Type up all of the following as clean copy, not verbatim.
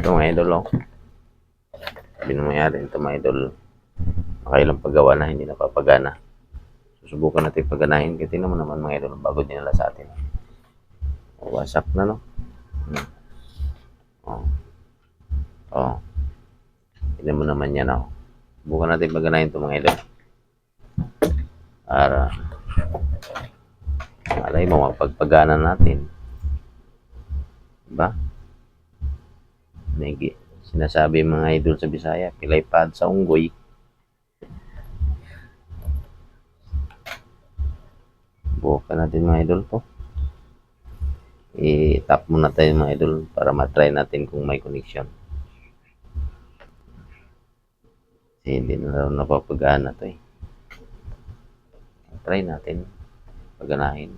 Ito mga idol, oh. Sabi nung mayari, ito mga idol, nakailang paggawa na, hindi napapagana. Susubukan natin paganahin. Kasi tingnan mo naman mga idol, bago dinala sa atin. Wasak na, no? Oh. Oh. Tingnan mo naman yan, oh. Subukan natin paganahin ito mga idol. Para malay mo, mapagpagana natin. Diba? Sinasabi mga idol sa Bisaya, pilay pad sa unggoy. Bukan natin mga idol to. I-tap muna tayo mga idol para matry natin kung may connection. Kasi hindi na daw napapagana to eh. Try natin paganahin.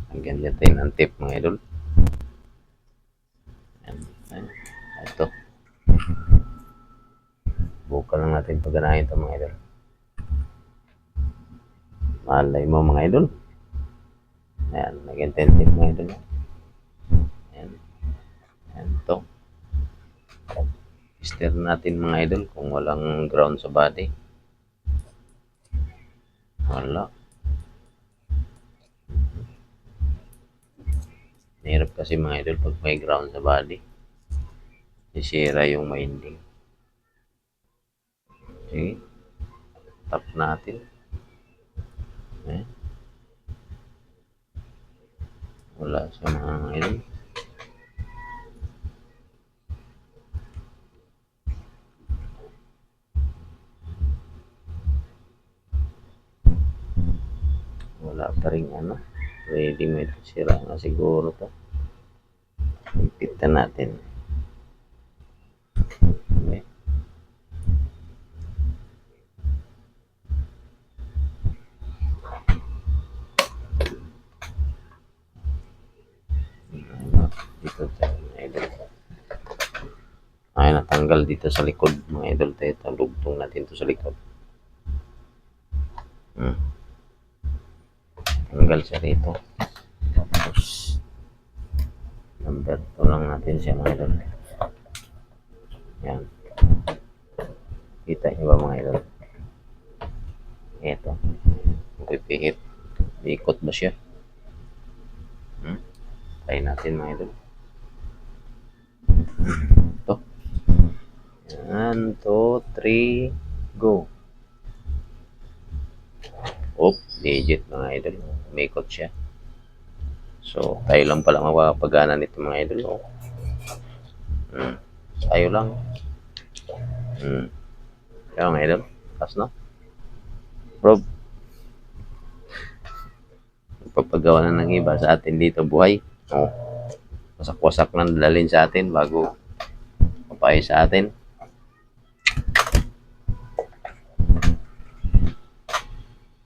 Hanggang natin ang tip mga idol. Ito. Bukan lang natin paganahin ito mga idol. Malay mo mga idol. Ayan, nag-intensive mga idol. Ayan. Ayan ito. Tester natin mga idol kung walang ground sa body. Wala. Mahirap kasi mga idol pag may ground sa body. Sisira yung winding. Sige. Tap natin. Ayan. Wala siya mga idol. Wala pa rin ano. Ready made. Sira na siguro to. Ipitan natin. Okay. Dito tayo mga idol. Ay, natanggal dito sa likod mga idol. Ito, lugtong natin to sa likod. Tanggal siya rito. Tapos number 2 lang natin siya mga idol. Yan. Kita nyo ba mga idol? Ito. Pipihit. Ikot ba siya? Try natin mga idol. Ito. Yan. 1, 2, 3. Go. Legit mga idol. Umikot siya. So, tayo lang pala mapapagana nito mga idol. Tayo lang. Kaya mga idol. Pas no? Bro. Pagpagawa na ng iba sa atin dito buhay. Wasak-wasak na dalhin sa atin bago papayo sa atin.